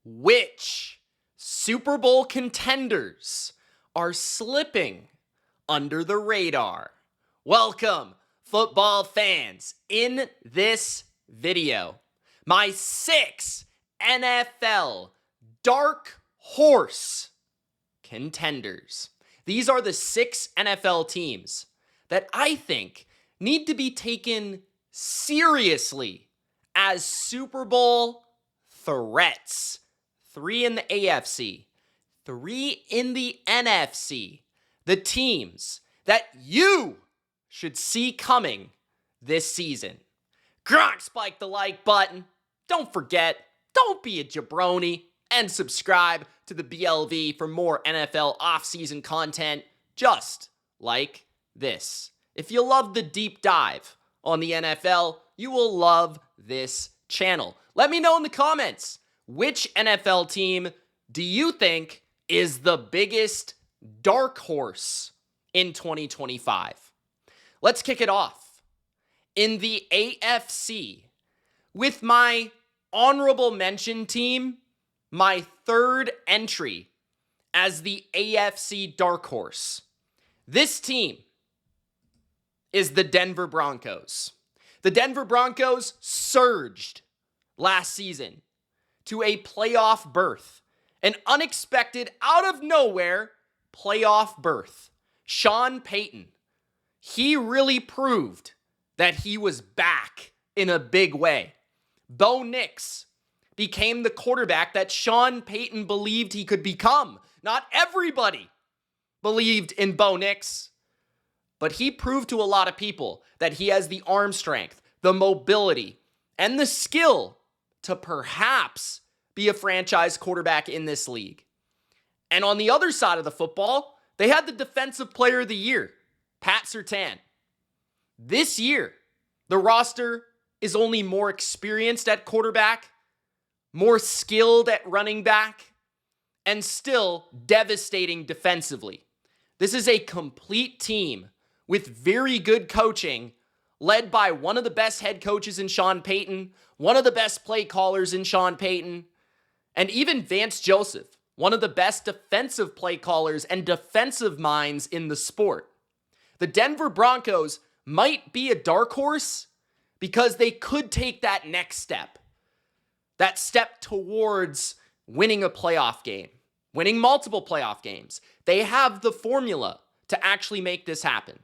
Which Super Bowl contenders are slipping under the radar? Welcome, football fans. In this video, my 6 NFL Darkhorse contenders. These are the 6 NFL teams that I think need to be taken seriously as Super Bowl threats. 3 in the AFC, 3 in the NFC. The teams that you should see coming this season. Gronk, spike the like button. Don't forget, don't be a jabroni, and subscribe to the BLV for more NFL offseason content just like this. If you love the deep dive on the NFL, you will love this channel. Let me know in the comments, which NFL team do you think is the biggest dark horse in 2025? Let's kick it off. In the AFC, with my honorable mention team, my third entry as the AFC dark horse. This team is the Denver Broncos. The Denver Broncos surged last season to a playoff berth, an unexpected, out of nowhere playoff berth. Sean Payton, he really proved that he was back in a big way. Bo Nix became the quarterback that Sean Payton believed he could become. Not everybody believed in Bo Nix, but he proved to a lot of people that he has the arm strength, the mobility, and the skill to perhaps be a franchise quarterback in this league. And on the other side of the football, they had the Defensive Player of the Year, Pat Surtain. This year, the roster is only more experienced at quarterback, more skilled at running back, and still devastating defensively. This is a complete team with very good coaching, led by one of the best head coaches in Sean Payton, one of the best play callers in Sean Payton, and even Vance Joseph, one of the best defensive play callers and defensive minds in the sport. The Denver Broncos might be a dark horse because they could take that next step. That step towards winning a playoff game, winning multiple playoff games. They have the formula to actually make this happen.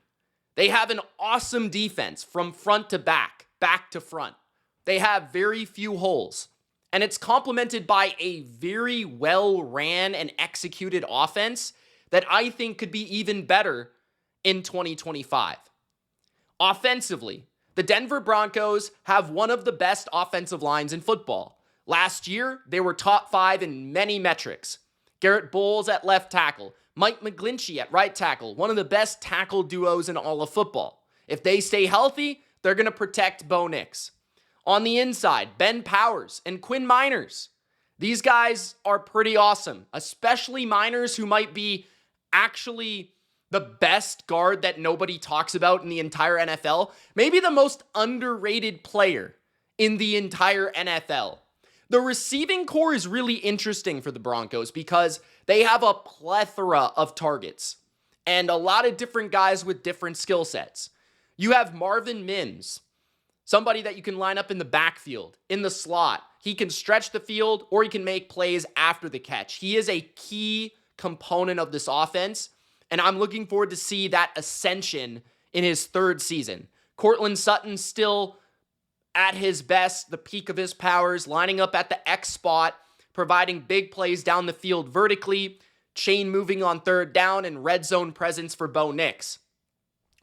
They have an awesome defense from front to back to front. They have very few holes. And it's complemented by a very well-ran and executed offense that I think could be even better in 2025. Offensively, the Denver Broncos have one of the best offensive lines in football. Last year, they were top 5 in many metrics. Garrett Bowles at left tackle, Mike McGlinchey at right tackle, one of the best tackle duos in all of football. If they stay healthy, they're going to protect Bo Nix. On the inside, Ben Powers and Quinn Miners. These guys are pretty awesome, especially Miners, who might be actually the best guard that nobody talks about in the entire NFL. Maybe the most underrated player in the entire NFL. The receiving core is really interesting for the Broncos because they have a plethora of targets and a lot of different guys with different skill sets. You have Marvin Mims, somebody that you can line up in the backfield, in the slot. He can stretch the field or he can make plays after the catch. He is a key component of this offense, and I'm looking forward to see that ascension in his third season. Courtland Sutton still at his best, the peak of his powers, lining up at the X spot, providing big plays down the field vertically, chain moving on third down, and red zone presence for Bo Nix.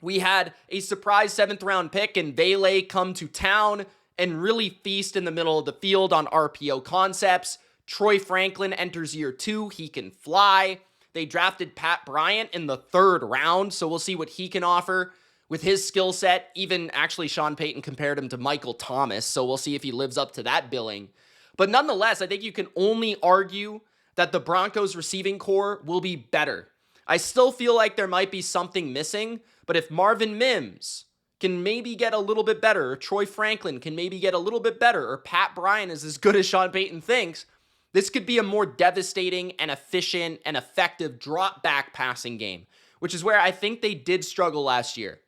We had a surprise 7th round pick in Vele come to town and really feast in the middle of the field on RPO concepts. Troy Franklin enters year 2. He can fly. They drafted Pat Bryant in the 3rd round, so we'll see what he can offer with his skill set. Even actually Sean Payton compared him to Michael Thomas, so we'll see if he lives up to that billing. But nonetheless, I think you can only argue that the Broncos receiving core will be better. I still feel like there might be something missing, but if Marvin Mims can maybe get a little bit better, or Troy Franklin can maybe get a little bit better, or Pat Bryant is as good as Sean Payton thinks, This could be a more devastating and efficient and effective drop back passing game, which is where I think they did struggle last year.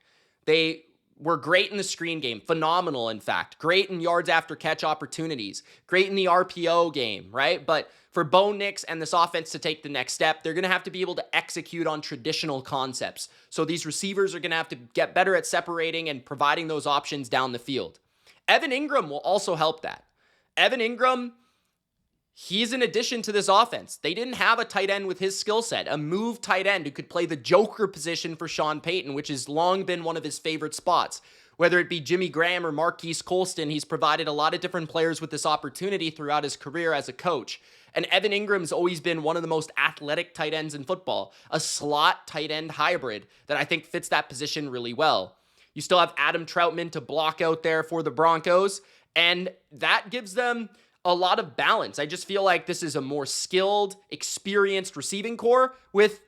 They were great in the screen game, phenomenal, in fact, great in yards after catch opportunities, great in the RPO game, right? But for Bo Nix and this offense to take the next step, they're going to have to be able to execute on traditional concepts. So these receivers are going to have to get better at separating and providing those options down the field. Evan Ingram will also help that. Evan Ingram, he's an addition to this offense. They didn't have a tight end with his skill set, a move tight end who could play the joker position for Sean Payton, which has long been one of his favorite spots. Whether it be Jimmy Graham or Marquise Colston, he's provided a lot of different players with this opportunity throughout his career as a coach. And Evan Ingram's always been one of the most athletic tight ends in football, a slot tight end hybrid that I think fits that position really well. You still have Adam Troutman to block out there for the Broncos, and that gives them a lot of balance. I just feel like this is a more skilled, experienced receiving core with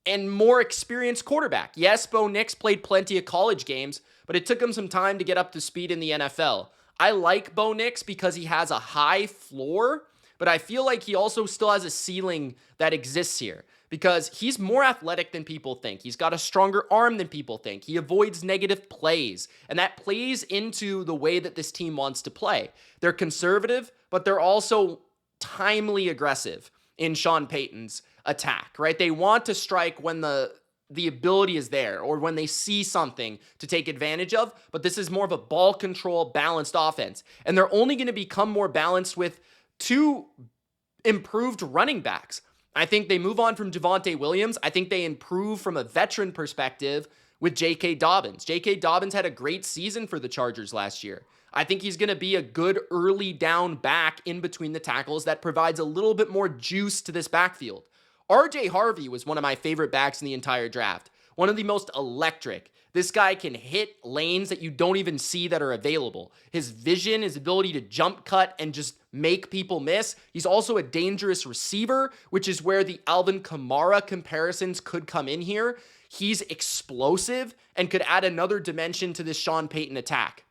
and more experienced quarterback. Yes, Bo Nix played plenty of college games, but it took him some time to get up to speed in the NFL. I like Bo Nix because he has a high floor, but I feel like he also still has a ceiling that exists here because he's more athletic than people think. He's got a stronger arm than people think. He avoids negative plays, and that plays into the way that this team wants to play. They're conservative, but they're also timely aggressive in Sean Payton's attack, right? They want to strike when the ability is there or when they see something to take advantage of, but this is more of a ball control, balanced offense. And they're only going to become more balanced with two improved running backs. I think they move on from Javonte Williams. I think they improve from a veteran perspective with J.K. Dobbins. J.K. Dobbins had a great season for the Chargers last year. I think he's going to be a good early down back in between the tackles that provides a little bit more juice to this backfield. RJ Harvey was one of my favorite backs in the entire draft. One of the most electric. This guy can hit lanes that you don't even see that are available. His vision, his ability to jump cut and just make people miss. He's also a dangerous receiver, which is where the Alvin Kamara comparisons could come in here. He's explosive and could add another dimension to this Sean Payton attack.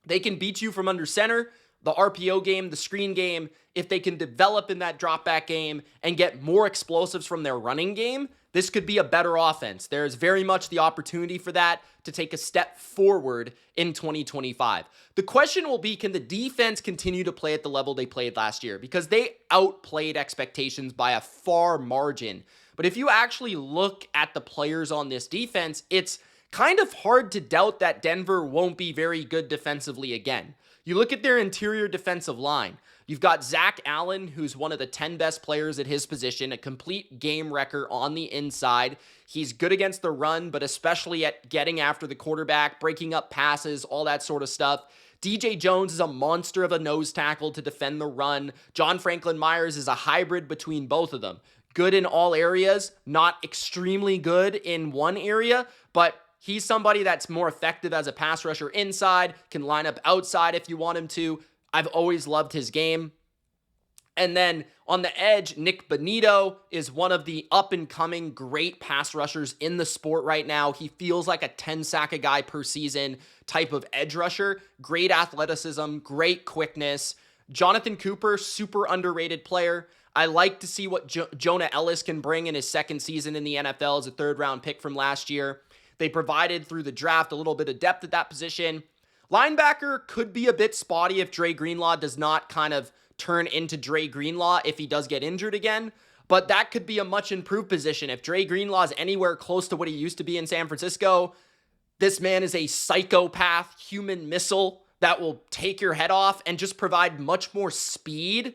They can beat you from under center, the RPO game, the screen game. If they can develop in that drop back game and get more explosives from their running game, this could be a better offense. There's very much the opportunity for that to take a step forward in 2025. The question will be, can the defense continue to play at the level they played last year? Because they outplayed expectations by a far margin. But if you actually look at the players on this defense, it's kind of hard to doubt that Denver won't be very good defensively again. You look at their interior defensive line. You've got Zach Allen, who's one of the 10 best players at his position, a complete game wrecker on the inside. He's good against the run, but especially at getting after the quarterback, breaking up passes, all that sort of stuff. DJ Jones is a monster of a nose tackle to defend the run. John Franklin Myers is a hybrid between both of them. Good in all areas, not extremely good in one area, but he's somebody that's more effective as a pass rusher inside, can line up outside if you want him to. I've always loved his game. And then on the edge, Nick Bonito is one of the up-and-coming great pass rushers in the sport right now. He feels like a 10-sack-a-guy per season type of edge rusher. Great athleticism, great quickness. Jonathan Cooper, super underrated player. I like to see what Jonah Ellis can bring in his second season in the NFL as a third-round pick from last year. They provided through the draft a little bit of depth at that position. Linebacker could be a bit spotty if Dre Greenlaw does not kind of turn into Dre Greenlaw if he does get injured again. But that could be a much improved position. If Dre Greenlaw is anywhere close to what he used to be in San Francisco, this man is a psychopath human missile that will take your head off and just provide much more speed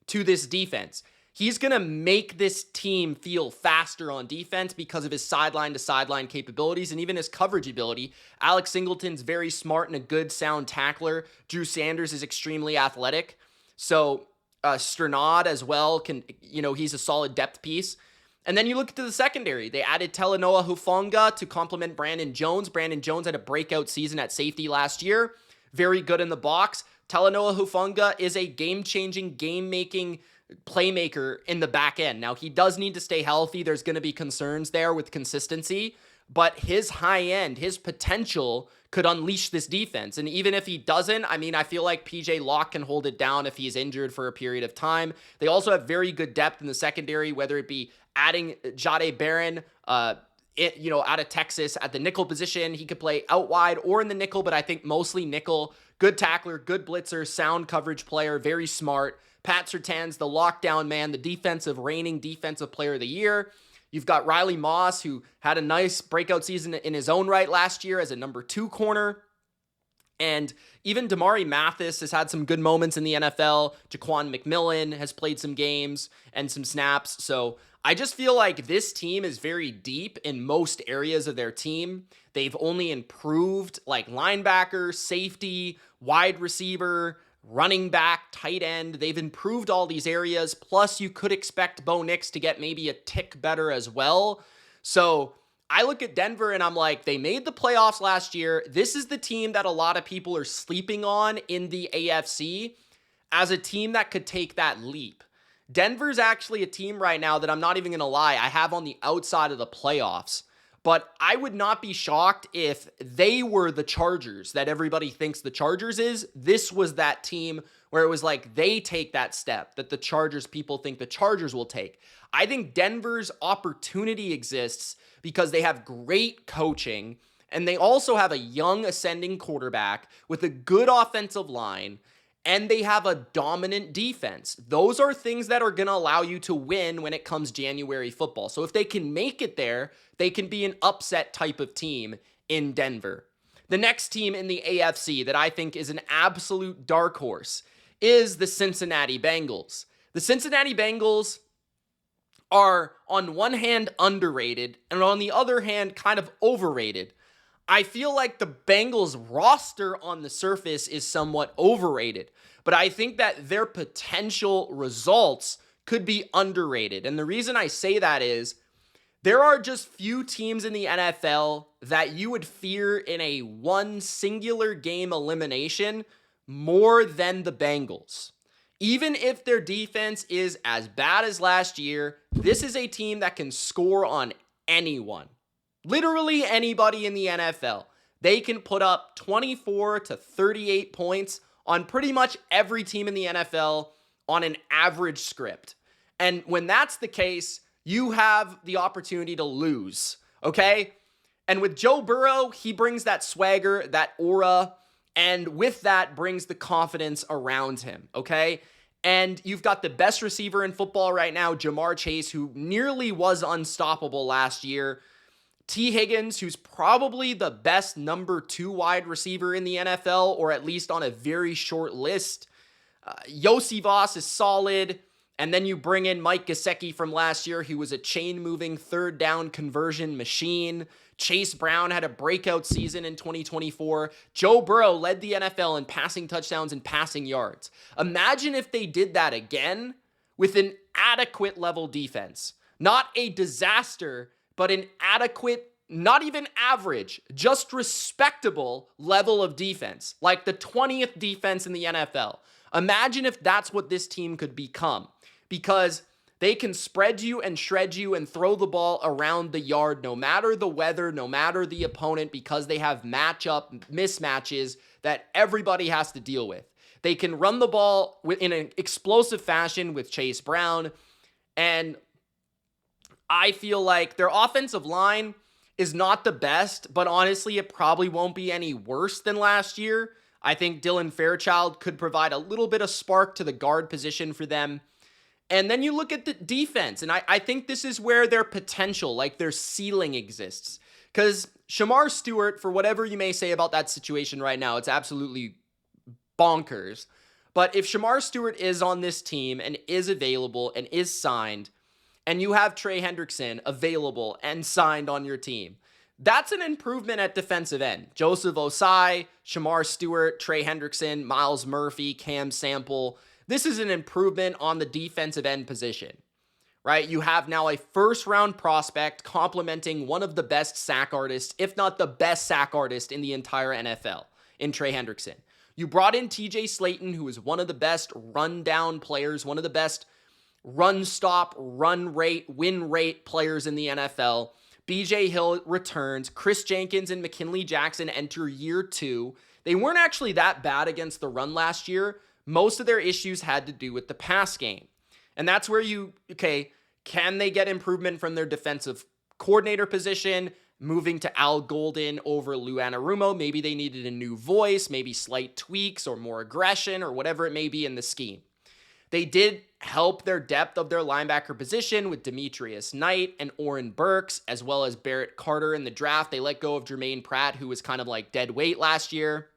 to this defense. He's going to make this team feel faster on defense because of his sideline-to-sideline capabilities and even his coverage ability. Alex Singleton's very smart and a good, sound tackler. Drew Sanders is extremely athletic. So Sternad as well he's a solid depth piece. And then you look to the secondary. They added Talanoa Hufanga to complement Brandon Jones. Brandon Jones had a breakout season at safety last year. Very good in the box. Talanoa Hufanga is a game-changing, game-making playmaker in the back end. Now, he does need to stay healthy. There's going to be concerns there with consistency, but his high end, his potential could unleash this defense. And even if he doesn't, I mean, I feel like PJ Locke can hold it down if he's injured for a period of time. They also have very good depth in the secondary, whether it be adding Jahdae Barron, out of Texas at the nickel position. He could play out wide or in the nickel, but I think mostly nickel. Good tackler, good blitzer, sound coverage player, very smart. Pat Surtain's the lockdown man, the reigning defensive player of the year. You've got Riley Moss, who had a nice breakout season in his own right last year as a number 2 corner. And even Damari Mathis has had some good moments in the NFL. Jaquan McMillan has played some games and some snaps. So I just feel like this team is very deep in most areas of their team. They've only improved like linebacker, safety, wide receiver, running back, tight end. They've improved all these areas. Plus, you could expect Bo Nix to get maybe a tick better as well. So I look at Denver and I'm like, they made the playoffs last year. This is the team that a lot of people are sleeping on in the AFC as a team that could take that leap. Denver's actually a team right now that I'm not even going to lie, I have on the outside of the playoffs. But I would not be shocked if they were the Chargers that everybody thinks the Chargers is. This was that team where it was like they take that step that the Chargers people think the Chargers will take. I think Denver's opportunity exists because they have great coaching and they also have a young ascending quarterback with a good offensive line. And they have a dominant defense. Those are things that are going to allow you to win when it comes January football. So if they can make it there, they can be an upset type of team in Denver. The next team in the AFC that I think is an absolute dark horse is the Cincinnati Bengals. The Cincinnati Bengals are on one hand underrated and on the other hand kind of overrated. I feel like the Bengals roster on the surface is somewhat overrated, but I think that their potential results could be underrated. And the reason I say that is there are just few teams in the NFL that you would fear in a one singular game elimination more than the Bengals. Even if their defense is as bad as last year, this is a team that can score on anyone. Literally anybody in the NFL. They can put up 24 to 38 points on pretty much every team in the NFL on an average script. And when that's the case, you have the opportunity to lose, okay? And with Joe Burrow, he brings that swagger, that aura, and with that brings the confidence around him, okay? And you've got the best receiver in football right now, Jamar Chase, who nearly was unstoppable last year. T. Higgins, who's probably the best number 2 wide receiver in the NFL, or at least on a very short list. Yossi Voss is solid. And then you bring in Mike Gesicki from last year, who was a chain-moving third down conversion machine. Chase Brown had a breakout season in 2024. Joe Burrow led the NFL in passing touchdowns and passing yards. Imagine if they did that again with an adequate level defense. Not a disaster, but an adequate, not even average, just respectable level of defense, like the 20th defense in the NFL. Imagine if that's what this team could become, because they can spread you and shred you and throw the ball around the yard no matter the weather, no matter the opponent, because they have matchup mismatches that everybody has to deal with. They can run the ball in an explosive fashion with Chase Brown, and I feel like their offensive line is not the best, but honestly, it probably won't be any worse than last year. I think Dylan Fairchild could provide a little bit of spark to the guard position for them. And then you look at the defense, and I think this is where their potential, like their ceiling exists. Because Shamar Stewart, for whatever you may say about that situation right now, it's absolutely bonkers. But if Shamar Stewart is on this team and is available and is signed, and you have Trey Hendrickson available and signed on your team, that's an improvement at defensive end. Joseph Osai, Shamar Stewart, Trey Hendrickson, Miles Murphy, Cam Sample. This is an improvement on the defensive end position, right? You have now a first-round prospect complementing one of the best sack artists, if not the best sack artist in the entire NFL, in Trey Hendrickson. You brought in TJ Slayton, who is one of the best run-down players, one of the best run-stop, run rate, win rate players in the NFL. BJ Hill returns. Chris Jenkins and McKinley Jackson enter year 2. They weren't actually that bad against the run last year. Most of their issues had to do with the pass game. And that's where can they get improvement from their defensive coordinator position, moving to Al Golden over Lou Anarumo? Maybe they needed a new voice, maybe slight tweaks or more aggression or whatever it may be in the scheme. They did help their depth of their linebacker position with Demetrius Knight and Oren Burks, as well as Barrett Carter in the draft. They let go of Jermaine Pratt, who was kind of like dead weight last year.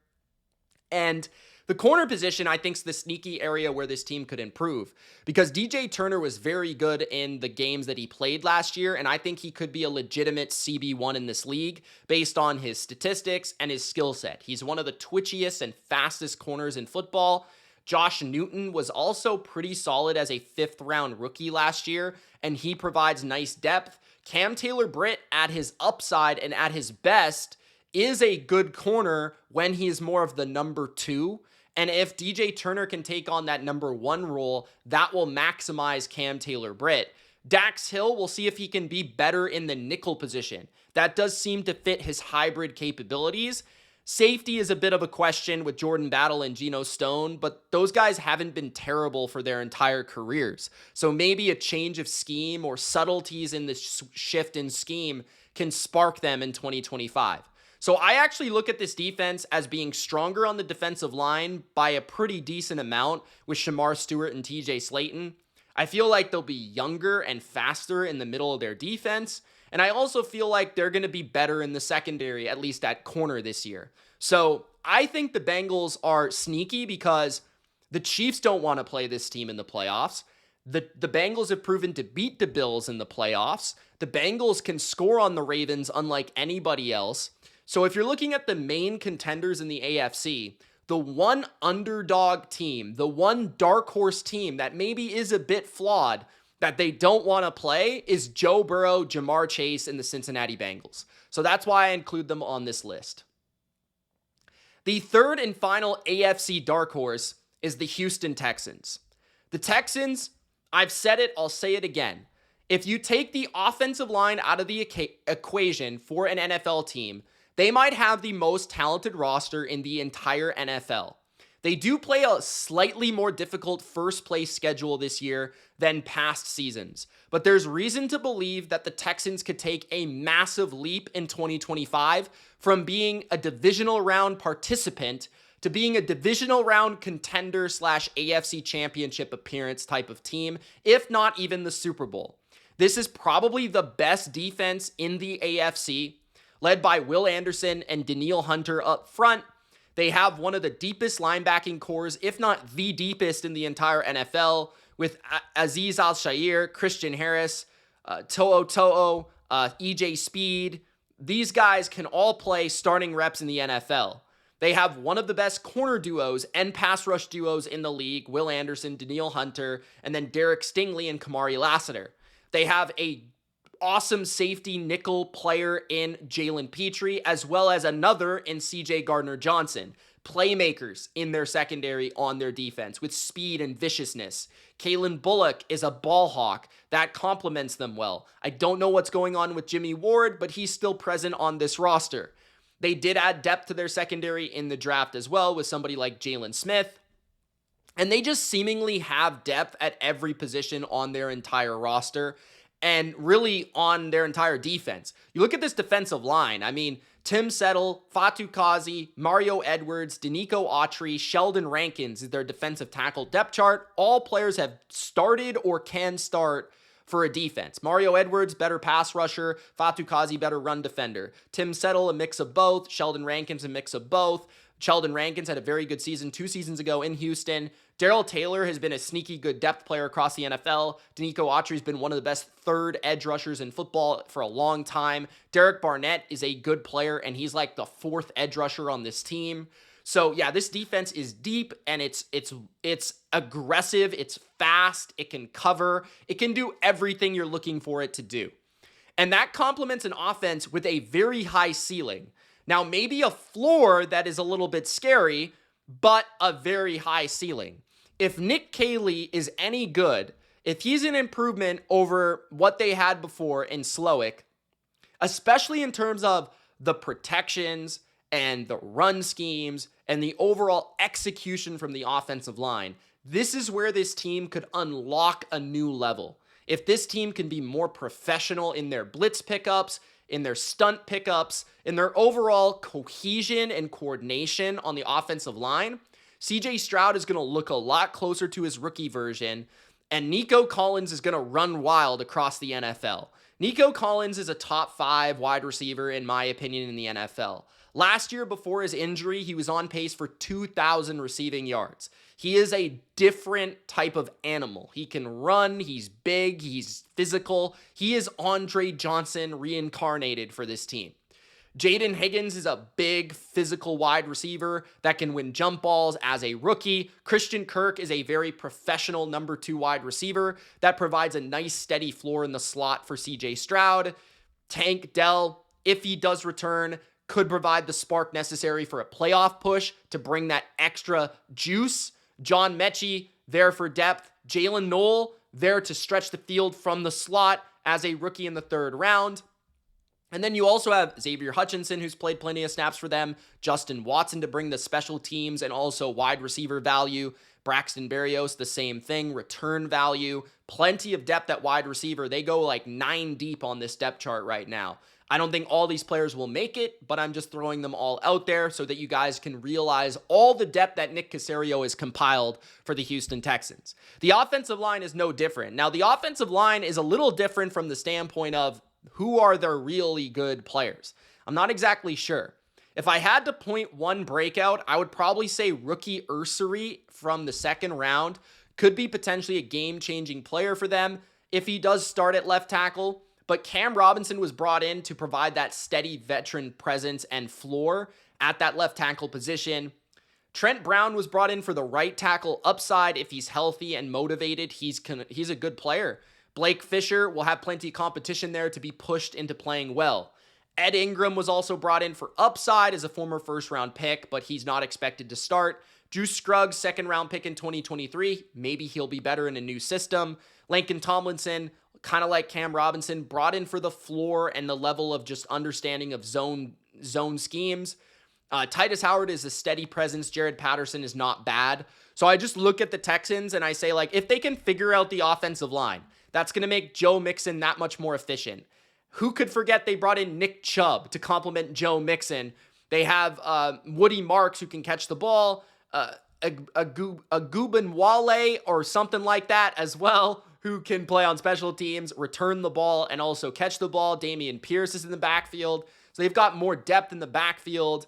And the corner position, I think, is the sneaky area where this team could improve, because DJ Turner was very good in the games that he played last year, and I think he could be a legitimate CB1 in this league based on his statistics and his skill set. He's one of the twitchiest and fastest corners in football. Josh Newton was also pretty solid as a 5th-round rookie last year, and he provides nice depth. Cam Taylor-Britt, at his upside and at his best, is a good corner when he is more of the number 2. And if DJ Turner can take on that number 1 role, that will maximize Cam Taylor-Britt. Dax Hill, we'll see if he can be better in the nickel position. That does seem to fit his hybrid capabilities. Safety is a bit of a question with Jordan Battle and Geno Stone, but those guys haven't been terrible for their entire careers. So maybe a change of scheme or subtleties in the shift in scheme can spark them in 2025. So I actually look at this defense as being stronger on the defensive line by a pretty decent amount with Shamar Stewart and TJ Slayton. I feel like they'll be younger and faster in the middle of their defense. And I also feel like they're going to be better in the secondary, at least at corner this year. So I think the Bengals are sneaky because the Chiefs don't want to play this team in the playoffs. The Bengals have proven to beat the Bills in the playoffs. The Bengals can score on the Ravens unlike anybody else. So if you're looking at the main contenders in the AFC, the one underdog team, the one dark horse team that maybe is a bit flawed that they don't want to play is Joe Burrow, Jamar Chase, and the Cincinnati Bengals. So that's why I include them on this list. The third and final AFC dark horse is the Houston Texans. The Texans, I've said it, I'll say it again. If you take the offensive line out of the equation for an NFL team, they might have the most talented roster in the entire NFL. They do play a slightly more difficult first place schedule this year than past seasons, but there's reason to believe that the Texans could take a massive leap in 2025 from being a divisional round participant to being a divisional round contender / AFC championship appearance type of team, if not even the Super Bowl. This is probably the best defense in the AFC, led by Will Anderson and Danielle Hunter up front. They have one of the deepest linebacking cores, if not the deepest in the entire NFL, with Azeez Al-Shaair, Christian Harris, To'o, EJ Speed. These guys can all play starting reps in the NFL. They have one of the best corner duos and pass rush duos in the league, Will Anderson, Danielle Hunter, and then Derek Stingley and Kamari Lassiter. They have a awesome safety nickel player in Jalen Petrie, as well as another in CJ Gardner-Johnson. Playmakers in their secondary on their defense with speed and viciousness. Kalen Bullock is a ball hawk that complements them well. I don't know what's going on with Jimmy Ward, but he's still present on this roster. They did add depth to their secondary in the draft as well with somebody like Jalen Smith. And they just seemingly have depth at every position on their entire roster and really on their entire defense. You look at this defensive line. I mean, Tim Settle, Fatou Kazi, Mario Edwards, Danico Autry, Sheldon Rankins is their defensive tackle depth chart. All players have started or can start for a defense. Mario Edwards, better pass rusher. Fatou Kazi, better run defender. Tim Settle, a mix of both. Sheldon Rankins, a mix of both. Sheldon Rankins had a very good season 2 seasons ago in Houston. Darrell Taylor has been a sneaky good depth player across the NFL. Danico Autry has been one of the best third edge rushers in football for a long time. Derek Barnett is a good player, and he's like the 4th edge rusher on this team. So yeah, this defense is deep, and it's aggressive, it's fast, it can cover, it can do everything you're looking for it to do. And that complements an offense with a very high ceiling. Now, maybe a floor that is a little bit scary, but a very high ceiling. If Nick Caley is any good, if he's an improvement over what they had before in Slowick, especially in terms of the protections and the run schemes and the overall execution from the offensive line. This is where this team could unlock a new level. If this team can be more professional in their blitz pickups, in their stunt pickups, in their overall cohesion and coordination on the offensive line, CJ Stroud is going to look a lot closer to his rookie version, and Nico Collins is going to run wild across the NFL. Nico Collins is a top 5 wide receiver, in my opinion, in the NFL. Last year, before his injury, he was on pace for 2,000 receiving yards. He is a different type of animal. He can run, he's big, he's physical. He is Andre Johnson reincarnated for this team. Jaden Higgins is a big physical wide receiver that can win jump balls as a rookie. Christian Kirk is a very professional number 2 wide receiver that provides a nice steady floor in the slot for CJ Stroud. Tank Dell, if he does return, could provide the spark necessary for a playoff push to bring that extra juice. John Mechie, there for depth. Jalen Noel, there to stretch the field from the slot as a rookie in the 3rd round. And then you also have Xavier Hutchinson, who's played plenty of snaps for them. Justin Watson to bring the special teams and also wide receiver value. Braxton Berrios, the same thing, return value. Plenty of depth at wide receiver. They go like 9 deep on this depth chart right now. I don't think all these players will make it, but I'm just throwing them all out there so that you guys can realize all the depth that Nick Caserio has compiled for the Houston Texans. The offensive line is no different. Now, the offensive line is a little different from the standpoint of who are their really good players. I'm not exactly sure. If I had to point one breakout, I would probably say rookie Ursary from the 2nd round could be potentially a game-changing player for them if he does start at left tackle. But Cam Robinson was brought in to provide that steady veteran presence and floor at that left tackle position. Trent Brown was brought in for the right tackle upside. If he's healthy and motivated, he's a good player. Blake Fisher will have plenty of competition there to be pushed into playing well. Ed Ingram was also brought in for upside as a former 1st-round pick, but he's not expected to start. Drew Scruggs, 2nd-round pick in 2023. Maybe he'll be better in a new system. Laken Tomlinson, kind of like Cam Robinson, brought in for the floor and the level of just understanding of zone schemes. Titus Howard is a steady presence. Jared Patterson is not bad. So I just look at the Texans and I say, like, if they can figure out the offensive line, that's going to make Joe Mixon that much more efficient. Who could forget they brought in Nick Chubb to complement Joe Mixon? They have Woody Marks, who can catch the ball, Agubinwale or something like that as well, who can play on special teams, return the ball, and also catch the ball. Dameon Pierce is in the backfield. So they've got more depth in the backfield.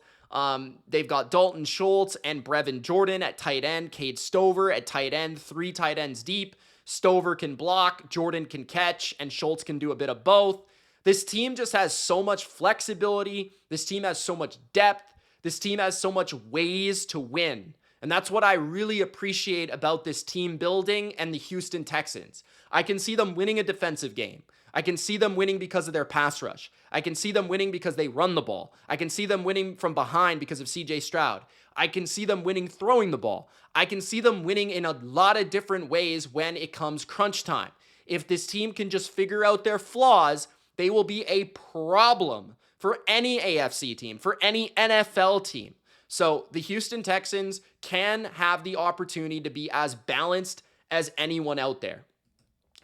They've got Dalton Schultz and Brevin Jordan at tight end, Cade Stover at tight end, 3 tight ends deep. Stover can block, Jordan can catch, and Schultz can do a bit of both. This team just has so much flexibility. This team has so much depth. This team has so much ways to win. And that's what I really appreciate about this team building and the Houston Texans. I can see them winning a defensive game. I can see them winning because of their pass rush. I can see them winning because they run the ball. I can see them winning from behind because of CJ Stroud. I can see them winning throwing the ball. I can see them winning in a lot of different ways when it comes crunch time. If this team can just figure out their flaws, they will be a problem for any AFC team, for any NFL team. So the Houston Texans can have the opportunity to be as balanced as anyone out there.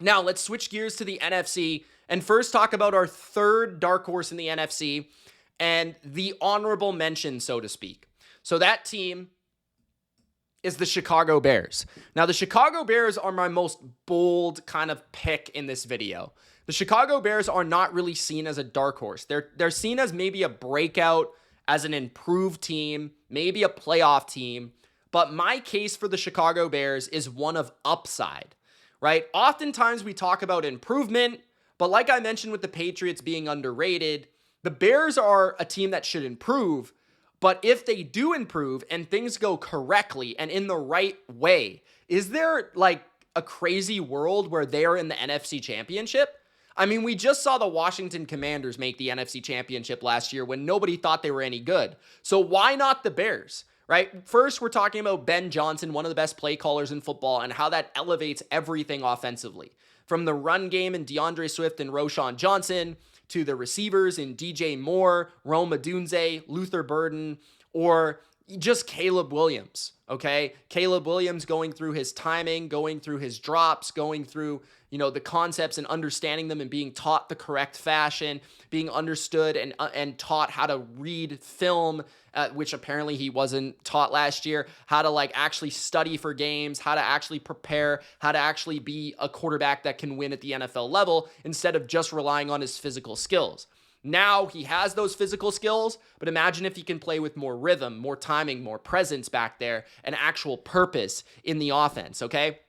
Now, let's switch gears to the NFC and first talk about our 3rd dark horse in the NFC and the honorable mention, so to speak. So that team is the Chicago Bears. Now, the Chicago Bears are my most bold kind of pick in this video. The Chicago Bears are not really seen as a dark horse. They're seen as maybe a breakout, as an improved team, maybe a playoff team. But my case for the Chicago Bears is one of upside, right? Oftentimes we talk about improvement, but like I mentioned with the Patriots being underrated, the Bears are a team that should improve. But if they do improve and things go correctly and in the right way, is there like a crazy world where they are in the NFC Championship? I mean, we just saw the Washington Commanders make the NFC Championship last year when nobody thought they were any good. So why not the Bears, right? First, we're talking about Ben Johnson, one of the best play callers in football, and how that elevates everything offensively. From the run game and DeAndre Swift and Roshan Johnson to the receivers in DJ Moore, Rome Odunze, Luther Burden, or just Caleb Williams, okay? Caleb Williams going through his timing, going through his drops, going through, the concepts and understanding them and being taught the correct fashion, being understood and taught how to read film, which apparently he wasn't taught last year, how to actually study for games, how to actually prepare, how to actually be a quarterback that can win at the NFL level instead of just relying on his physical skills. Now he has those physical skills, but imagine if he can play with more rhythm, more timing, more presence back there, and actual purpose in the offense, okay?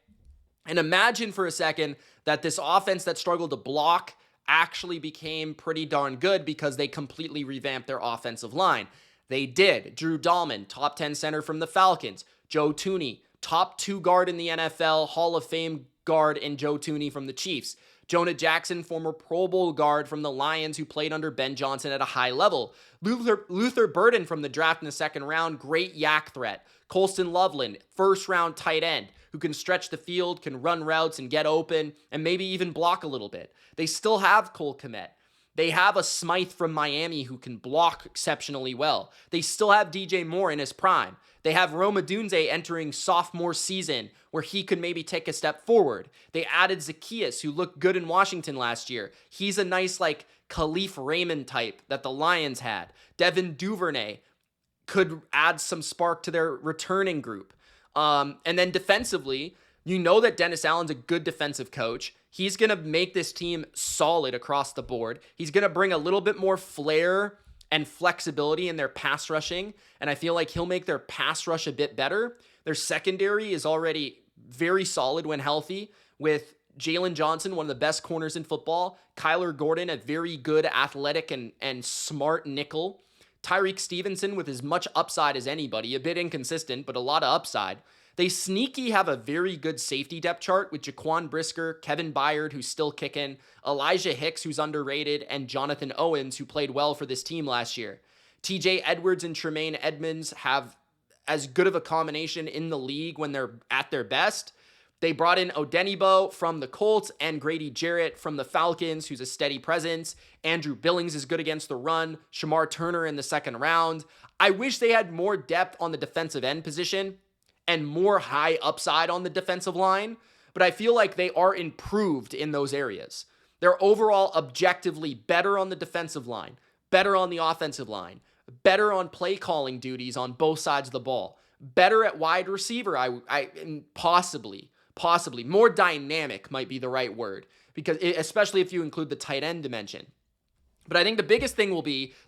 And imagine for a second that this offense that struggled to block actually became pretty darn good because they completely revamped their offensive line. They did. Drew Dahlman, top 10 center from the Falcons. Joe Thuney, top 2 guard in the NFL, Hall of Fame guard in Joe Thuney from the Chiefs. Jonah Jackson, former Pro Bowl guard from the Lions who played under Ben Johnson at a high level. Luther Burden from the draft in the second round, great yak threat. Colston Loveland, first round tight end who can stretch the field, can run routes and get open, and maybe even block a little bit. They still have Cole Kmet. They have a Smythe from Miami who can block exceptionally well. They still have DJ Moore in his prime. They have Rome Odunze entering sophomore season where he could maybe take a step forward. They added Zacchaeus, who looked good in Washington last year. He's a nice Khalif Raymond type that the Lions had. Devin Duvernay could add some spark to their returning group. And then defensively, that Dennis Allen's a good defensive coach. He's going to make this team solid across the board. He's going to bring a little bit more flair and flexibility in their pass rushing, and I feel like he'll make their pass rush a bit better. Their secondary is already very solid when healthy, with Jalen Johnson, one of the best corners in football, Kyler Gordon, a very good athletic and smart nickel, Tyreek Stevenson with as much upside as anybody, a bit inconsistent, but a lot of upside. They sneaky have a very good safety depth chart with Jaquan Brisker, Kevin Byard, who's still kicking, Elijah Hicks, who's underrated, and Jonathan Owens, who played well for this team last year. TJ Edwards and Tremaine Edmonds have as good of a combination in the league when they're at their best. They brought in Odenigbo from the Colts and Grady Jarrett from the Falcons, who's a steady presence. Andrew Billings is good against the run. Shamar Turner in the second round. I wish they had more depth on the defensive end position and more high upside on the defensive line, but I feel like they are improved in those areas. They're overall objectively better on the defensive line, better on the offensive line, better on play calling duties on both sides of the ball, better at wide receiver, possibly more dynamic might be the right word, because especially if you include the tight end dimension. But I think the biggest thing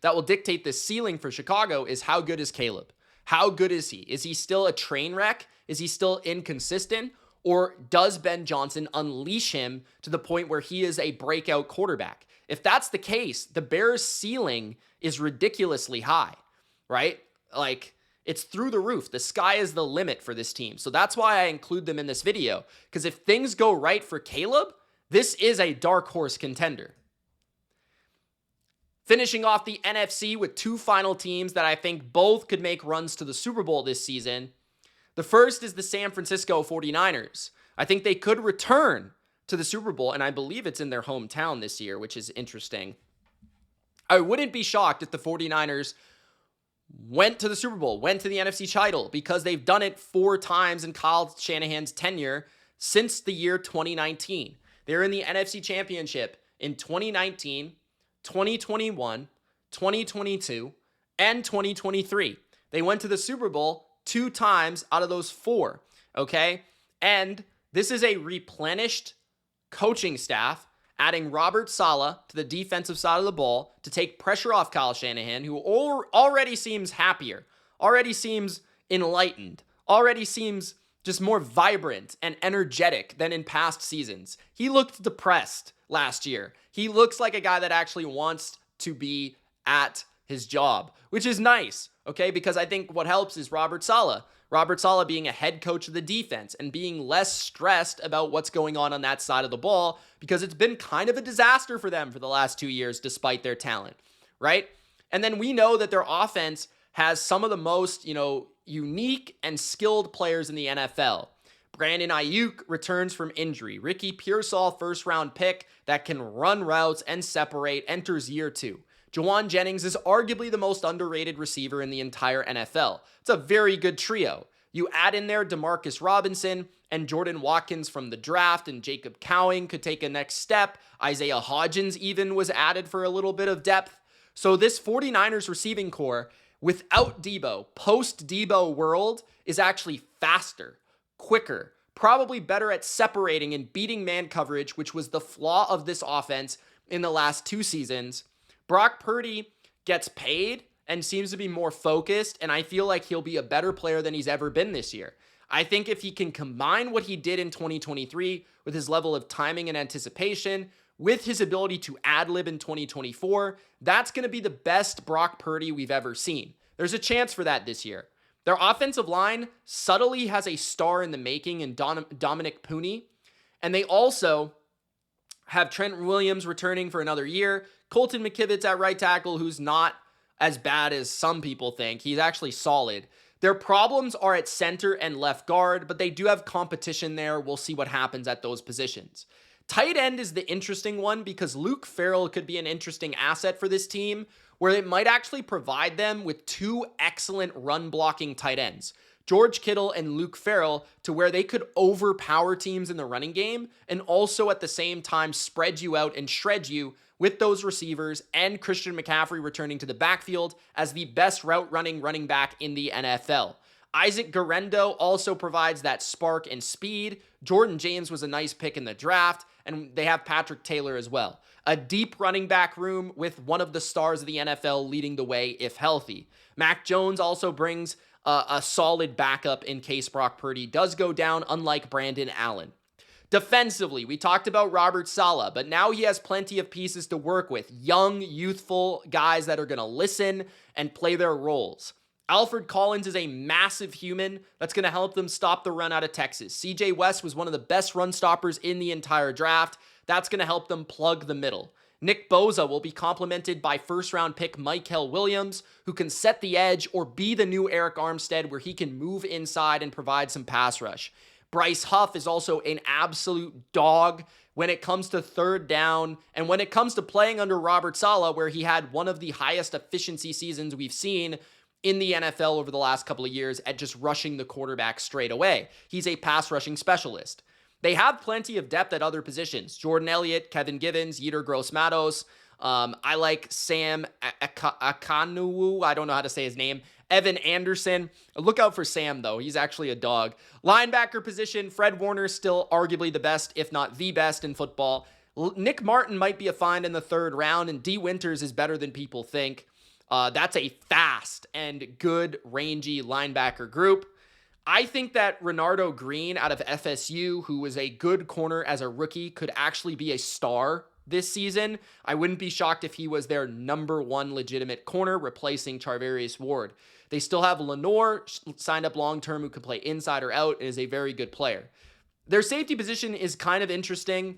that will dictate the ceiling for Chicago is how good is Caleb? How good is he? Is he still a train wreck? Is he still inconsistent? Or does Ben Johnson unleash him to the point where he is a breakout quarterback? If that's the case, the Bears' ceiling is ridiculously high, right? It's through the roof. The sky is the limit for this team. So that's why I include them in this video. Because if things go right for Caleb, this is a dark horse contender. Finishing off the NFC with 2 final teams that I think both could make runs to the Super Bowl this season. The first is the San Francisco 49ers. I think they could return to the Super Bowl, and I believe it's in their hometown this year, which is interesting. I wouldn't be shocked if the 49ers went to the Super Bowl, went to the NFC title, because they've done it 4 times in Kyle Shanahan's tenure since the year 2019. They're in the NFC Championship in 2019, 2021, 2022, and 2023. They went to the Super Bowl 2 times out of those 4, okay? And this is a replenished coaching staff, adding Robert Saleh to the defensive side of the ball to take pressure off Kyle Shanahan, who already seems happier, already seems enlightened, already seems just more vibrant and energetic than in past seasons. He looked depressed last year. He looks like a guy that actually wants to be at his job, which is nice, okay? Because I think what helps is Robert Saleh. Robert Saleh being a head coach of the defense and being less stressed about what's going on that side of the ball, because it's been kind of a disaster for them for the last 2 years despite their talent, right? And then we know that their offense has some of the most, unique and skilled players in the NFL. Brandon Ayuk returns from injury. Ricky Pearsall, first-round pick that can run routes and separate, enters year 2. Jawan Jennings is arguably the most underrated receiver in the entire NFL. It's a very good trio. You add in there Demarcus Robinson and Jordan Watkins from the draft, and Jacob Cowing could take a next step. Isaiah Hodgins even was added for a little bit of depth. So this 49ers receiving core, without Debo, post-Debo world, is actually faster, quicker, probably better at separating and beating man coverage, which was the flaw of this offense in the last 2 seasons. Brock Purdy gets paid and seems to be more focused, and I feel like he'll be a better player than he's ever been this year. I think if he can combine what he did in 2023 with his level of timing and anticipation, with his ability to ad-lib in 2024, that's going to be the best Brock Purdy we've ever seen. There's a chance for that this year. Their offensive line subtly has a star in the making in Dominic Pooney, and they also have Trent Williams returning for another year, Colton McKivitz at right tackle, who's not as bad as some people think. He's actually solid. Their problems are at center and left guard, but they do have competition there. We'll see what happens at those positions. Tight end is the interesting one because Luke Farrell could be an interesting asset for this team, where it might actually provide them with 2 excellent run-blocking tight ends, George Kittle and Luke Farrell, to where they could overpower teams in the running game and also at the same time spread you out and shred you with those receivers, and Christian McCaffrey returning to the backfield as the best route-running running back in the NFL. Isaac Guerrero also provides that spark and speed. Jordan James was a nice pick in the draft, and they have Patrick Taylor as well. A deep running back room with one of the stars of the NFL leading the way if healthy. Mac Jones also brings a solid backup in case Brock Purdy does go down, unlike Brandon Allen. Defensively, we talked about Robert Saleh, but now he has plenty of pieces to work with. Young, youthful guys that are going to listen and play their roles. Alfred Collins is a massive human that's going to help them stop the run out of Texas. CJ West was one of the best run stoppers in the entire draft. That's going to help them plug the middle. Nick Bosa will be complemented by first-round pick Mykel Williams, who can set the edge or be the new Eric Armstead, where he can move inside and provide some pass rush. Bryce Huff is also an absolute dog when it comes to third down and when it comes to playing under Robert Saleh, where he had one of the highest efficiency seasons we've seen in the NFL over the last couple of years at just rushing the quarterback straight away. He's a pass rushing specialist. They have plenty of depth at other positions. Jordan Elliott, Kevin Givens, Yetur Gross-Matos. I like Sam Akanuwu. I don't know how to say his name. Evan Anderson. Look out for Sam, though. He's actually a dog. Linebacker position, Fred Warner still arguably the best, if not the best in football. Nick Martin might be a find in the 3rd round, and D. Winters is better than people think. That's a fast and good, rangy linebacker group. I think that Renardo Green out of FSU, who was a good corner as a rookie, could actually be a star this season. I wouldn't be shocked if he was their number 1 legitimate corner, replacing Charvarius Ward. They still have Lenore signed up long-term, who can play inside or out and is a very good player. Their safety position is kind of interesting,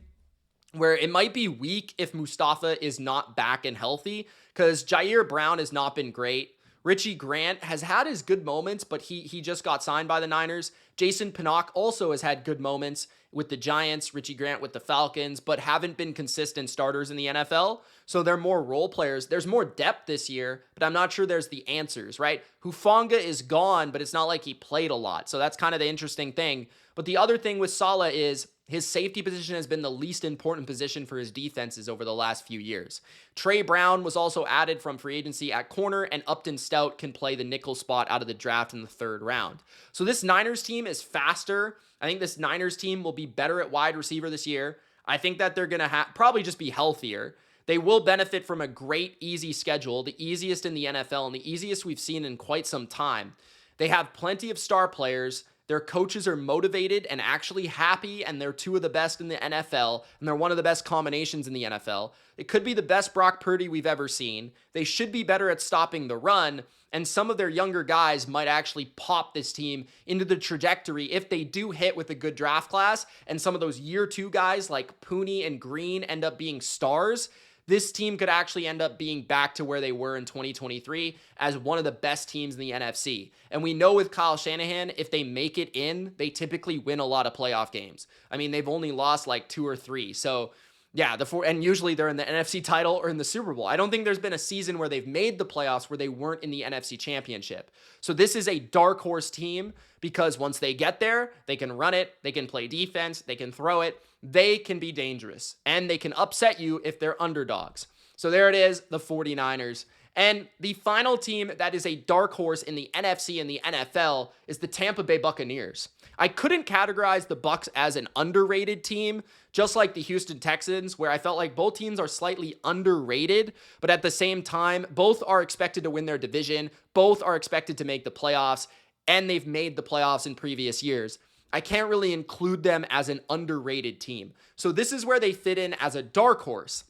where it might be weak if Mustafa is not back and healthy, because Jair Brown has not been great. Richie Grant has had his good moments, but he just got signed by the Niners. Jason Pinnock also has had good moments with the Giants, Richie Grant with the Falcons, but haven't been consistent starters in the NFL. So they're more role players. There's more depth this year, but I'm not sure there's the answers, right? Hufanga is gone, but it's not like he played a lot. So that's kind of the interesting thing. But the other thing with Saleh is his safety position has been the least important position for his defenses over the last few years. Trey Brown was also added from free agency at corner, and Upton Stout can play the nickel spot out of the draft in the 3rd round. So this Niners team is faster. I think this Niners team will be better at wide receiver this year. I think that they're going to probably just be healthier. They will benefit from a great, easy schedule, the easiest in the NFL and the easiest we've seen in quite some time. They have plenty of star players. Their coaches are motivated and actually happy, and they're 2 of the best in the NFL, and they're one of the best combinations in the NFL. It could be the best Brock Purdy we've ever seen. They should be better at stopping the run, and some of their younger guys might actually pop this team into the trajectory if they do hit with a good draft class, and some of those year 2 guys like Pooney and Green end up being stars. this team could actually end up being back to where they were in 2023 as one of the best teams in the NFC. And we know with Kyle Shanahan, if they make it in, they typically win a lot of playoff games. I mean, they've only lost like 2 or 3. So yeah, and usually they're in the NFC title or in the Super Bowl. I don't think there's been a season where they've made the playoffs where they weren't in the NFC Championship. So this is a dark horse team because once they get there, they can run it, they can play defense, they can throw it, they can be dangerous, and they can upset you if they're underdogs. So there it is, the 49ers. And the final team that is a dark horse in the NFC and the NFL is the Tampa Bay Buccaneers. I couldn't categorize the Bucs as an underrated team, just like the Houston Texans, where I felt like both teams are slightly underrated, but at the same time, both are expected to win their division, both are expected to make the playoffs, and they've made the playoffs in previous years. I can't really include them as an underrated team. So this is where they fit in as a dark horse.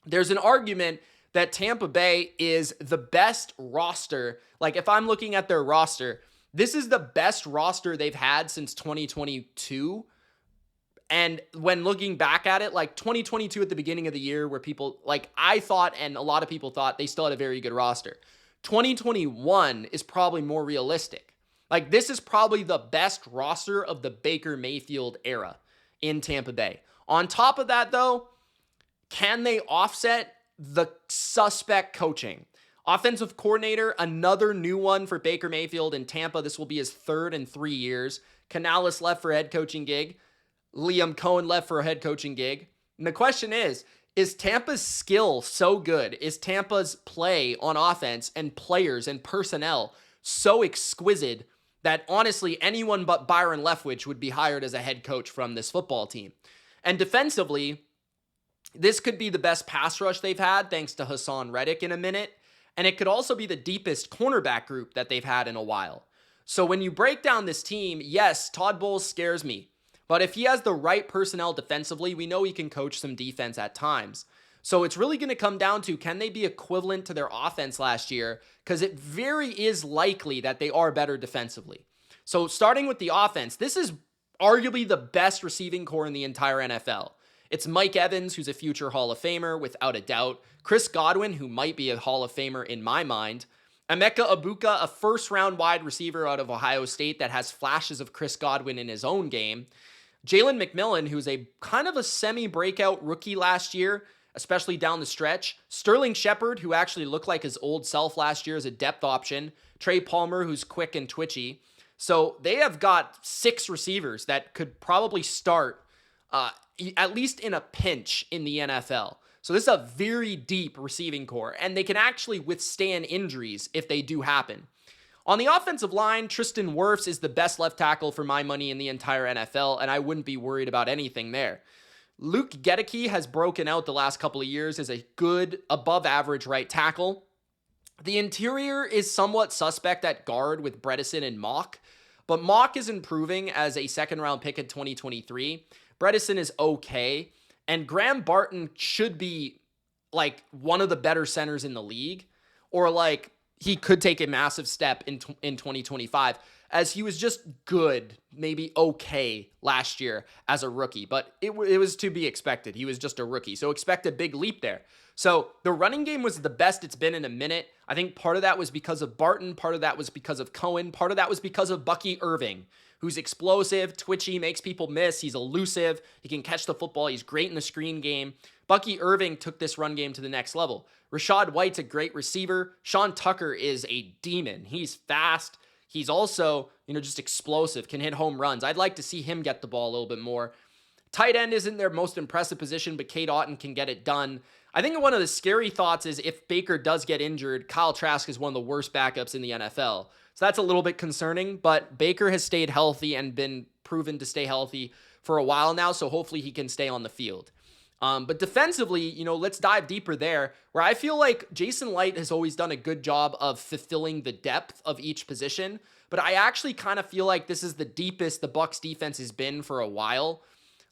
There's an argument that Tampa Bay is the best roster. Like if I'm looking at their roster, this is the best roster they've had since 2022. And when looking back at it, like 2022 at the beginning of the year where people, like I thought and a lot of people thought they still had a very good roster. 2021 is probably more realistic. Like this is probably the best roster of the Baker Mayfield era in Tampa Bay. On top of that though, can they offset the suspect coaching? Offensive coordinator, another new one for Baker Mayfield in Tampa. This will be his third in 3 years. Canales left for a head coaching gig. Liam Cohen left for a head coaching gig. And the question is Tampa's skill so good? Is Tampa's play on offense and players and personnel so exquisite that honestly anyone but Byron Leftwich would be hired as a head coach from this football team? And defensively, this could be the best pass rush they've had, thanks to Hassan Reddick in a minute. And it could also be the deepest cornerback group that they've had in a while. So when you break down this team, yes, Todd Bowles scares me. But if he has the right personnel defensively, we know he can coach some defense at times. So it's really going to come down to, can they be equivalent to their offense last year? Because it very is likely that they are better defensively. So starting with the offense, this is arguably the best receiving core in the entire NFL. It's Mike Evans, who's a future Hall of Famer, without a doubt. Chris Godwin, who might be a Hall of Famer in my mind. Emeka Egbuka, a first-round wide receiver out of Ohio State that has flashes of Chris Godwin in his own game. Jalen McMillan, who's a kind of a semi-breakout rookie last year, especially down the stretch. Sterling Shepard, who actually looked like his old self last year as a depth option. Trey Palmer, who's quick and twitchy. So they have got 6 receivers that could probably start at least in a pinch in the NFL. So this is a very deep receiving core, and they can actually withstand injuries if they do happen. On the offensive line, Tristan Wirfs is the best left tackle for my money in the entire NFL, and I wouldn't be worried about anything there. Luke Gedeke has broken out the last couple of years as a good, above-average right tackle. The interior is somewhat suspect at guard with Bredesen and Mock, but Mock is improving as a second-round pick in 2023. Bredesen is okay, and Graham Barton should be like one of the better centers in the league, or like he could take a massive step in 2025, as he was just good, maybe okay last year as a rookie, but it was to be expected. He was just a rookie, so expect a big leap there. So the running game was the best it's been in a minute. I think part of that was because of Barton, part of that was because of Cohen, part of that was because of Bucky Irving, who's explosive, twitchy, makes people miss. He's elusive. He can catch the football. He's great in the screen game. Bucky Irving took this run game to the next level. Rashad White's a great receiver. Sean Tucker is a demon. He's fast. He's also, just explosive, can hit home runs. I'd like to see him get the ball a little bit more. Tight end isn't their most impressive position, but Cade Otton can get it done. I think one of the scary thoughts is if Baker does get injured, Kyle Trask is one of the worst backups in the NFL. So that's a little bit concerning, but Baker has stayed healthy and been proven to stay healthy for a while now, so hopefully he can stay on the field. But defensively, let's dive deeper there, where I feel like Jason Light has always done a good job of fulfilling the depth of each position, but I actually kind of feel like this is the deepest the Bucs defense has been for a while.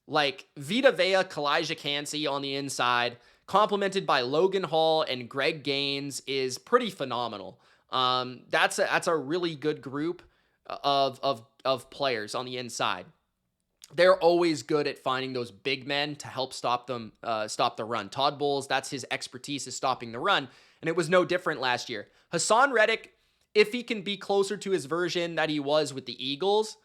Like Vita Vea, Kalijah Kancey on the inside, complemented by Logan Hall and Greg Gaines, is pretty phenomenal. That's a really good group of players on the inside. they're always good at finding those big men to help stop the run. Todd Bowles, that's his expertise, is stopping the run, and it was no different last year. Hassan Reddick, if he can be closer to his version that he was with the Eagles,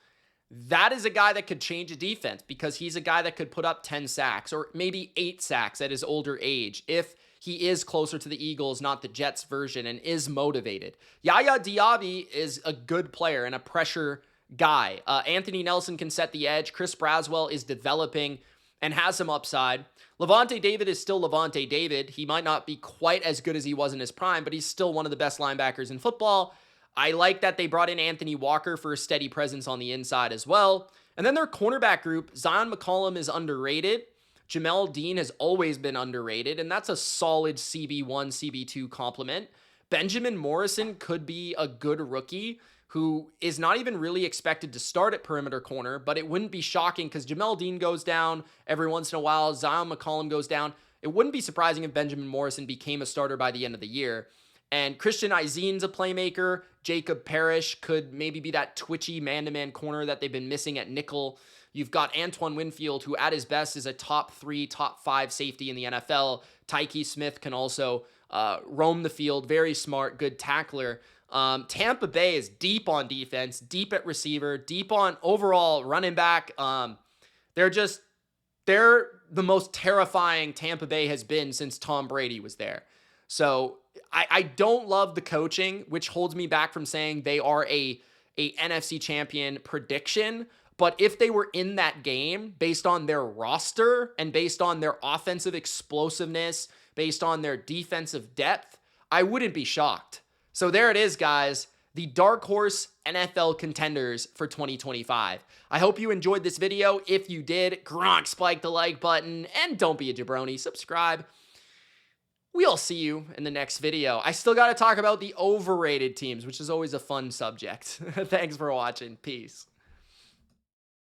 that is a guy that could change a defense, because he's a guy that could put up 10 sacks or maybe 8 sacks at his older age if he is closer to the Eagles, not the Jets version, and is motivated. Yaya Diaby is a good player and a pressure guy. Anthony Nelson can set the edge. Chris Braswell is developing and has some upside. Levante David is still Levante David. He might not be quite as good as he was in his prime, but he's still one of the best linebackers in football. I like that they brought in Anthony Walker for a steady presence on the inside as well. And then their cornerback group, Zion McCollum is underrated. Jamel Dean has always been underrated, and that's a solid CB1, CB2 complement. Benjamin Morrison could be a good rookie who is not even really expected to start at perimeter corner, but it wouldn't be shocking because Jamel Dean goes down every once in a while. Zion McCollum goes down. It wouldn't be surprising if Benjamin Morrison became a starter by the end of the year. And Christian Izine's a playmaker. Jacob Parrish could maybe be that twitchy man-to-man corner that they've been missing at nickel. You've got Antoine Winfield, who at his best is a top 3, top 5 safety in the NFL. Tyke Smith can also roam the field. Very smart, good tackler. Tampa Bay is deep on defense, deep at receiver, deep on overall running back. They're the most terrifying Tampa Bay has been since Tom Brady was there. So I don't love the coaching, which holds me back from saying they are a NFC champion prediction. But if they were in that game, based on their roster and based on their offensive explosiveness, based on their defensive depth, I wouldn't be shocked. So there it is, guys. The Darkhorse NFL contenders for 2025. I hope you enjoyed this video. If you did, Gronk, spike the like button, and don't be a jabroni. Subscribe. We'll see you in the next video. I still got to talk about the overrated teams, which is always a fun subject. Thanks for watching. Peace.